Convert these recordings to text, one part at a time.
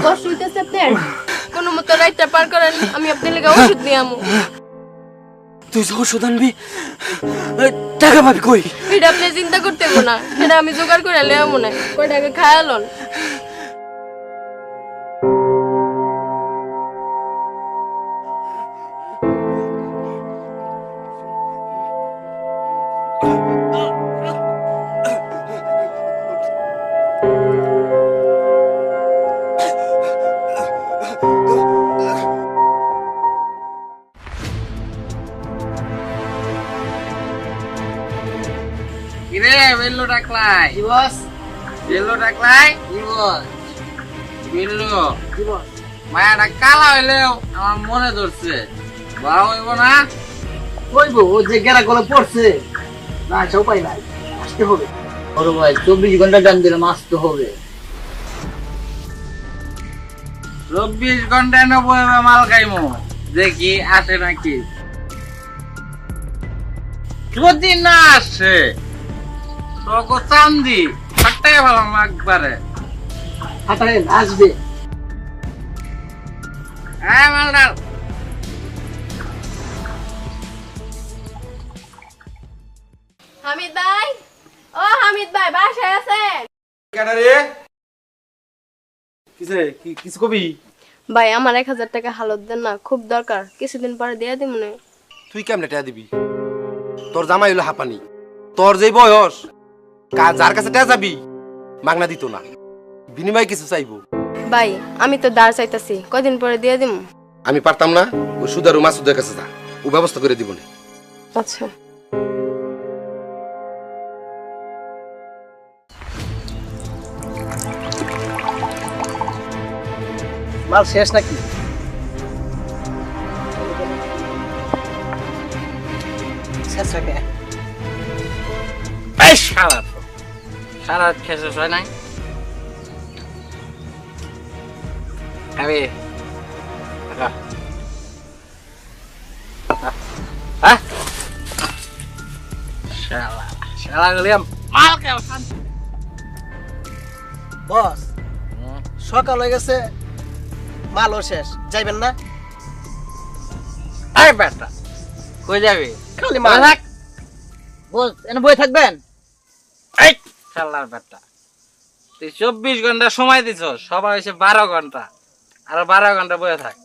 কষ্ট হইতেছে আপনার? কোনো মতো রাইটটা পার করেন, আমি আপনার লেগে ওষুধ নিয়ে আমু। তুই যে ওষুধ আনবি, টাকা পাবি কই? এটা আপনি চিন্তা করতে হবো না, সেটা আমি জোগাড় করে লে আমু না। কয় টাকা খায়ালন। কিরে বেল্লো ডাকলাই? কি বস? বেল্লো ডাকলাই? কি বস? বেল্লো কি বস? মায়াটা কালা হইলেও আমার মনে ধরছে। বাবা হইব না? কইবো ও যে গেরা গলে পড়ছে না, আচ্ছা উপায় নাই, আসতে হবে। বড় ভাই 24 ঘন্টা টাইম দিলাম, আসতে হবে। 24 ঘন্টায় না বইবে মাল খাইমু, দেখি আসে নাকি। যদি না আসে তোকে চান্দি ফাটাই ভালো একবারে। হাটারে আসবে। হ্যাঁ মালদার হামিদ ভাই, ও হামিদ ভাই, বাসায় আছেন? কেডারে কিসে কি কিছু কবি? ভাই আমার 1000 টাকা হালত দেন না, খুব দরকার, কিছুদিন পরে দিয়ে দিব না। তুই কেমনে টাকা দিবি? তোর জামাই হলো হাঁপানি, তোর যে বয়স যার কাছে টাকা যাবি মাগনা দিত না, বিনিময় কিছু চাইবো। ভাই আমি তো দাঁড় চাইতাছি, কয়দিন পরে দিয়ে দিব। আমি পারতাম না, ওই সুদার ও মাসুদের কাছে যা, ও ব্যবস্থা করে দিব না। আচ্ছা মাল শেষ নাকি? শেষ নাকি? এই শালা তো সারা খেসে হয় নাই আমি শালা শালা গলিয়াম মাল খাও শান্তি। বস সকাল হয়ে গেছে, মালও শেষ, যাইবেন না? এই বেটা কই যাবি? খালি বসে মাল। থাক। বস এনে বই থাকবেন? এই শালার বেটা তুই 24 ঘন্টা সময় দিছ, সবাই হয়েছে 12 ঘন্টা, আর 12 ঘন্টা বসে থাক।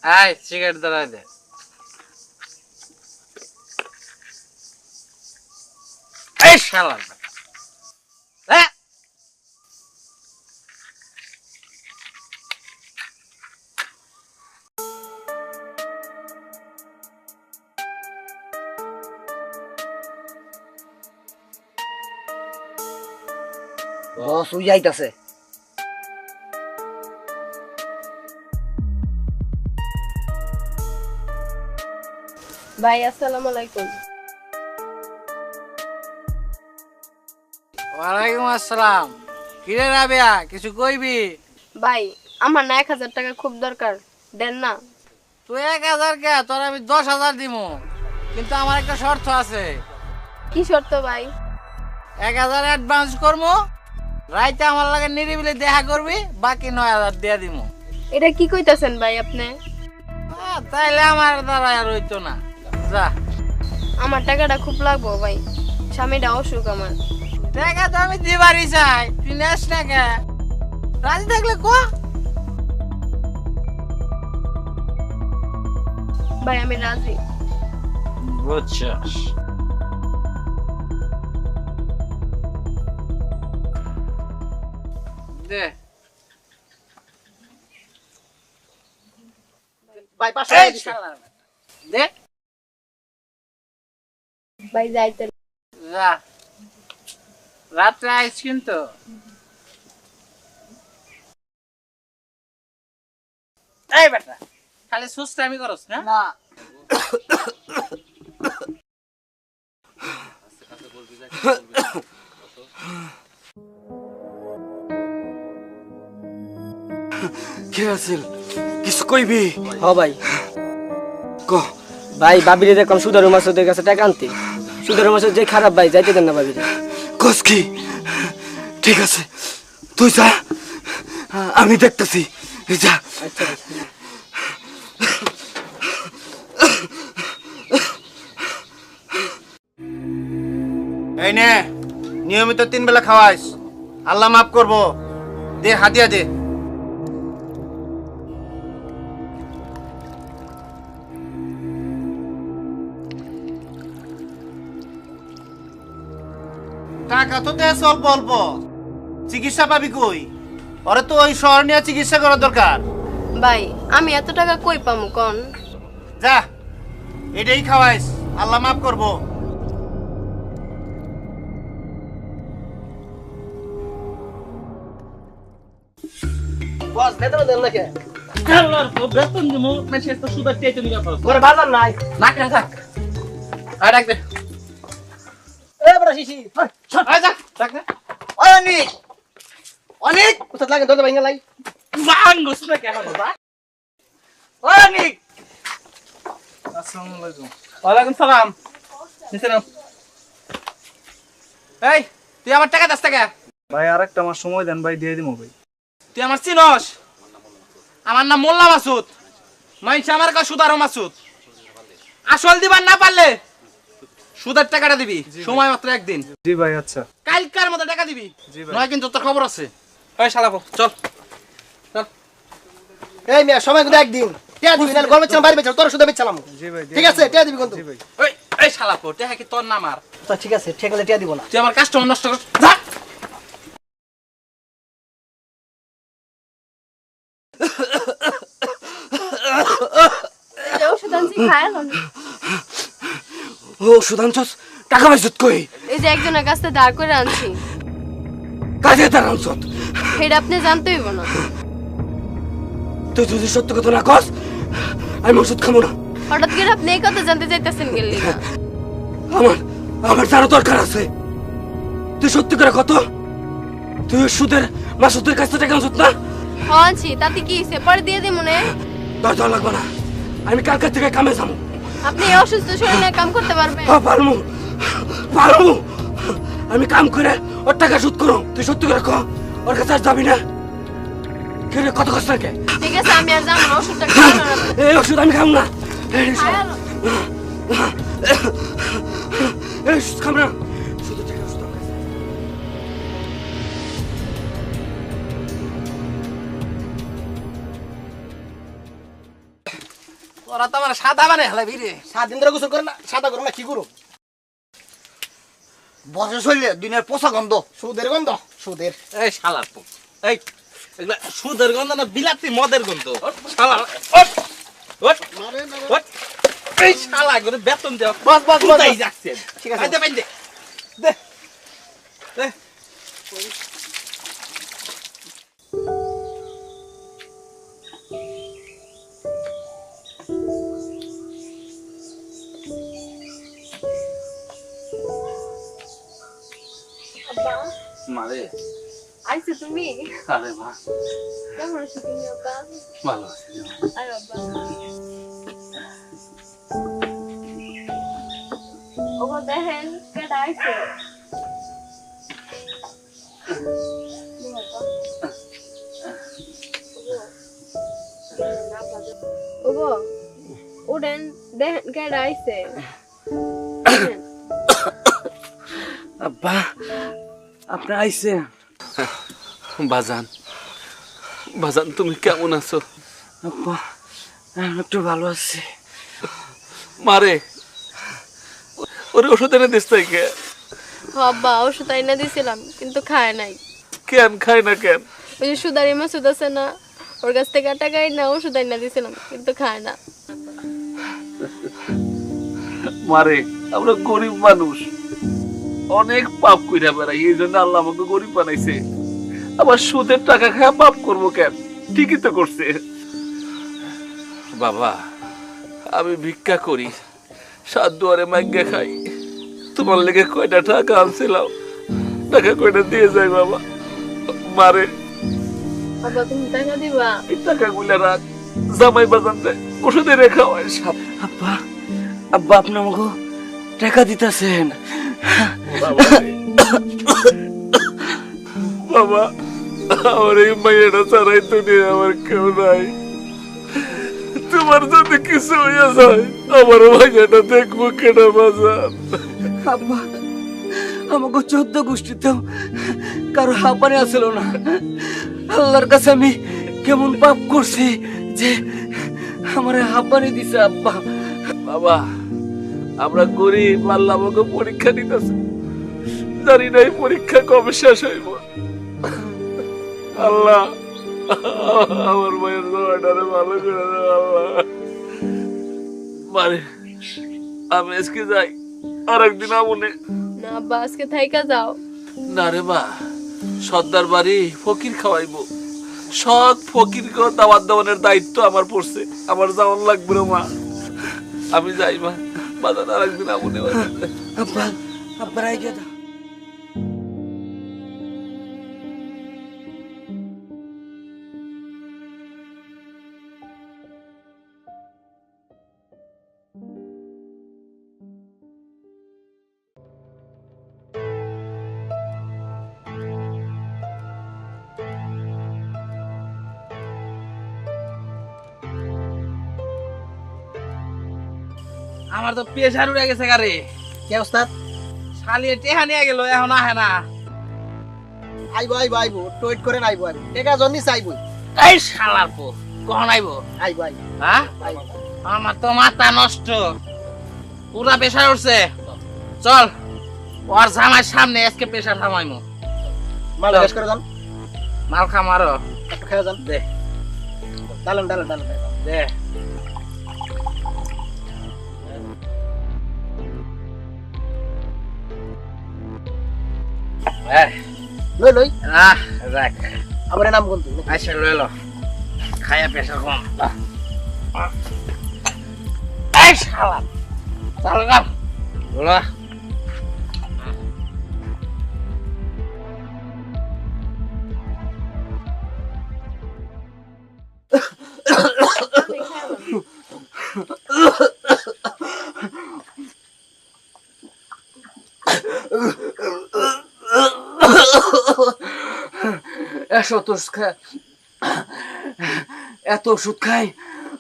আয় সিগারেট ধরাই দে। এই শালার বেটা হ্যাঁ বস ওই যাইতাছে। ভাই, আসসালামু আলাইকুম। ওয়ালাইকুম আসসালাম। কিরে রাবিয়া কিছু কইবি? ভাই আমার না 1000 টাকা খুব দরকার, দেন না? তুই 1000 কে, তোর আমি 10,000 দিমু, কিন্তু আমার একটা শর্ত আছে। কি শর্ত ভাই? 1000 অ্যাডভান্স করবো, রাইতে আমার লাগে নিরিবিলি দেখা করবি, বাকি 9000 দিয়া দিমু। এটা কি কইতাছেন ভাই আপনি? তাইলে আমার দ্বারা আর হইতো না। যা, আমার টাকাটা খুব লাগবো ভাই, স্বামীটা অসুখ আমার। দেখা তো আমি দিবারই চাই, তুই নেস না কে? রাজি থাকলে কো। ভাই আমি রাজি। বুঝছস? দে ভাই পাশে এই শালার বেটা। দে ভাই যাইতে। যা, রাত্রে আইস কিন্তু। এই বেটা খালি সুস্টামি করস না? না কে রাসেল কিছু কইবি হ ভাই ক ভাই বাবিরে দেখলাম সুদারু মাসুদের কাছে টাকা আনতে সুদারু মাসুদ যে খারাপ ভাই যাইতে দেন না বাবিরে। কস কি ঠিক আছে তুই যা আমি দেখতেছি যা আচ্ছা ভাই। এই নে নিয়মিত 3 বেলা খাওয়াইস আল্লাহ মাফ করবো দে হাতিয়া দে টাকা তো দেশ অল্প অল্প চিকিৎসা পাবি কই ওরে তো ওই শহর নিয়ে চিকিৎসা করা দরকার ভাই আমি এত টাকা কই পামু কোন? যা এটাই খাওয়াইস আল্লাহ মাফ করবো বস বেতন দেন না কে? আল্লাহর বেতন দিমু মেসে তো সুদা টেতে নিয়া পাস ওরে বাজার নাই। না কেন থাক আয় ডাক দে এ বড় শিশি আয় যা ডাক দে ওই অনিক অনিক কোথা লাগে দরজা ভাঙা লাই। বাঙ্গস না কেন বাবা ওই অনিক আসসালামু আলাইকুম ওয়ালাইকুম সালাম নিচে নাও এই তুই আমার টাকা দাস টাকা ভাই আরেকটা আমার সময় দেন ভাই দিয়ে দিমু ভাই তুই আমার চিনস আমার নাম মোল্লা মাসুদ মাইনছে আমার কাছে সুদারো মাসুদ আসল দিবার না পারলে সুদের টাকাটা দিবি সময় মাত্র একদিন জি ভাই আচ্ছা কালকার মতো টাকা দিবি জি ভাই। নয় কিন্তু তোর খবর আছে ওই শালাপো চল চল এই মিয়া সময় কিন্তু একদিন টিয়া দিবি না গল্প চালাম বাইরে বেচাম তোর সুদা বেচালাম জি ভাই ঠিক আছে টিয়া দিবি কিন্তু। জি ভাই ওই এই শালাপো টাকা কি তোর নাম আর তো ঠিক আছে ঠিক আছে টিয়া দিব না। তুই আমার কাস্টমার নষ্ট কর যা ওষুধ আনছি খায় না। ও সুধানছস টাকা পাইছত কই এই যে একজনের কাছ থেকে দাঁড় করে আনছি কাজে তার আনছত সেটা আপনি জানতে হইব না। তুই যদি সত্য কথা না কস আমি ওষুধ খাবো না হঠাৎ করে আপনি এই কথা জানতে চাইতেছেন গেলি না। আমার আমার তারও দরকার আছে তুই সত্যি করে কত তুই ওই সুদের মাসুদের কাছ থেকে টাকা আনছত না আনছি তাতে কি হইছে পরে দিয়ে দিই মনে। দরকার লাগবে না আমি কালকার থেকে কামে যাবো আপনি এই অসুস্থ শরীরে কাম করতে পারবেন? পারমু পারমু আমি কাম করে ওর টাকা সুদ করো তুই সত্যি করে ক ওর কাছে আর যাবি না কে রে কত কষ্ট লাগে ঠিক আছে আমি আর যাবো না, ওষুধটা খাওয়ানো না। এই ওষুধ আমি খাম না এই খায়ালো। ওষুধ খাম না শুধু টাকা ওষুধ আমার কাছে। তোরা তো আমার সাদা বানে হেলাবি রে 7 দিন ধরে গোসল করে না সাদা করো না কি করো বসে চললে দিনের পোষা গন্ধ সুদের গন্ধ সুদের। এই শালাপো এই এগুলা সুদের গন্ধ না বিলাতি মদের গন্ধ শালা ওঠ ওঠ ওঠ এই শালা করে বেতন দেও বস বস বস কোথায় যাচ্ছেন ঠিক আছে। বাইদে বাইদে দে দে আব্বা মারে আইছো তুমি? আরে মা কেমন আছো তুমি আব্বা? ভালো আছি আরে আব্বা ওগো দেখেন কেডা আইছে। ওগো উঠেন দেখেন কেডা আইছে। আব্বা আপনি আইছেন বাজান বাজান তুমি কেমন আছো আব্বা আমি একটু ভালো আছি মারে ওরে ওষুধ এনে দিস তাই কে আব্বা ওষুধ আইনা দিছিলাম কিন্তু খায় নাই। কেন খাই না কেন ওই যে সুদারি মাসুদ আছে না ওর কাছ থেকে টাকা আইনা ওষুধ আইনা দিছিলাম কিন্তু খায় না। মারে আমরা গরিব মানুষ অনেক পাপ কইরা বেড়াই এই জন্য আল্লাহ আমাকে গরিব বানাইছে আবার সুদের টাকা খায় পাপ করবো কেন ঠিকই তো করছে বাবা আমি ভিক্ষা করি সাত দুয়ারে মাইগ্যা খাই তোমার লেগে কয়টা টাকা আনছিলাম টাকা কয়টা দিয়ে যাই বাবা মারে আব্বা তুমি টাকা দিবা? এই টাকাগুলো রাখ, জামাই বাজান দেয়, ওষুধে রেখা হয়। আব্বা আব্বা আপনি আমাকে টাকা দিতেছেন? বাবা, আমার এই মাইয়াটা ছাড়াই দুনিয়া আমার কেউ নাই। তোমার যদি কিছু হইয়া যায় আমার মাইয়াটা দেখবো কেনা বাজার। আব্বা আমাকে 14 গোষ্ঠীতেও কারো হাঁপানি আসলো না। আল্লাহর কাছে আমি কেমন পাপ করছি যে আমার হাঁপানি দিছে। আব্বা বাবা, আমরা গরিব, আল্লাহ আমাকে পরীক্ষা দিতেছে, জানি না এই পরীক্ষা কবে শেষ হইব। আল্লাহ আমার মায়ের জমাটারে ভালো করে দাও আল্লাহ। মানে আমি আজকে যাই, আর একদিন আমনে। না আব্বা আজকে থাইকা যাও। না রে মা, সর্দার বাড়ি ফকির খাওয়াইবো, সব ফকিরকে দাওয়াত দেওয়ানোর দায়িত্ব আমার পড়ছে, আমার যাওয়ার লাগবে রে মা। আমি যাই মা, বাজার আর একদিন আমনে। আব্বা আব্বা রাই গিয়ে দাও। আমার তো প্রেসার উড়ে গেছে গারে। কে ওস্তাদ? শালিয়ে টেহা নিয়ে গেল, এখন আহে না। আইবো আইবো আইবো, একটু ওয়েট করেন, আইবো আইবো, টাকা জন্যই চাইবো। এই শালার পো, কখন আইবো? আইবো আইবো হ্যাঁ, আইবো। আমার তো মাথা নষ্ট, পুরা প্রেসার উঠছে। চল ওর জামাই সামনে আজকে প্রেসার থামাইমু। মাল শেষ করে যান, মাল খামারো একটু খেয়ে যান। দে, ডালেন ডালেন ডালেন দে। লই লই, রাখ, আমার নাম বলতো। আচ্ছা লইল, খায়া প্রেসার কম। এই শালা, চল গাম বলো। এত ওষুধ খাই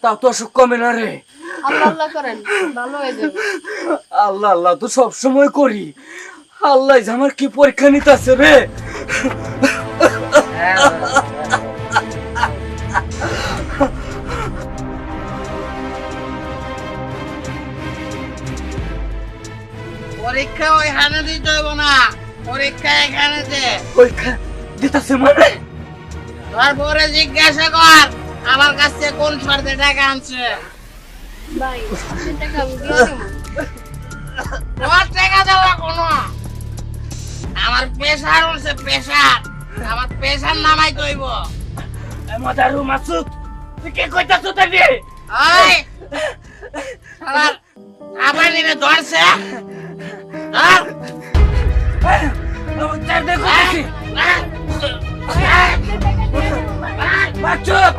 তাও তো অসুখ কমে না রে। আল্লাহ আল্লাহ করেন, ভালো হয়ে যাবে। আল্লাহ আল্লাহ তো সব সময় করি, আল্লাহ যে আমার কি পরীক্ষা নিতেছে রে। পরীক্ষা ওইখানে দিতে হইব না, পরীক্ষা এখানে দে। পরীক্ষা দিতেছে মানে? তারপরে জিজ্ঞাসা কর আমার কাছ থেকে কোন শর্তে টাকা আনছে। ভাই আপনার টাকা আমি দিয়ে দেবো। তোর টাকা দেওয়া কোনো, আমার প্রেসার উঠছে, প্রেসার, আমার প্রেসার নামাই তৈব। মাদারু মাসুদ তুই কে কইতাছ তাই? ওই শালার আবার নিয়ে ধরছে, ধর। চার দেখি মাসুদ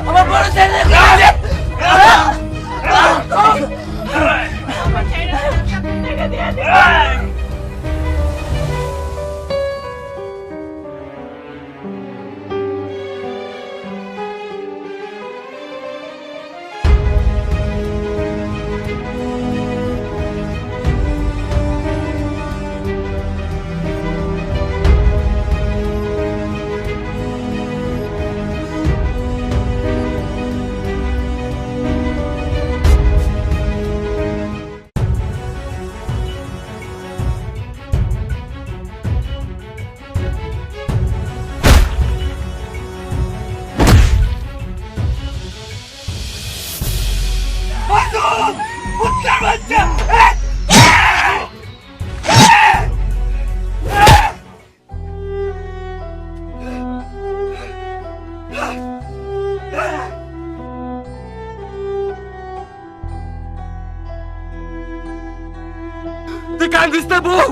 আমার বড় ছেলে তুই কান্দিস না বউ,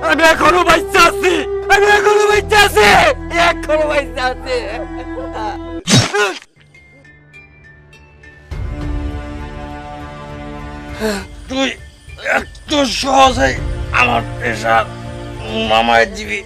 আমি এখনো বাচ্চা আছি, আমি এখনো বাচ্চা আছি, এখনো বাচ্চা আছে। তুই এত সহজে আমার প্রেশার নামায় দিবি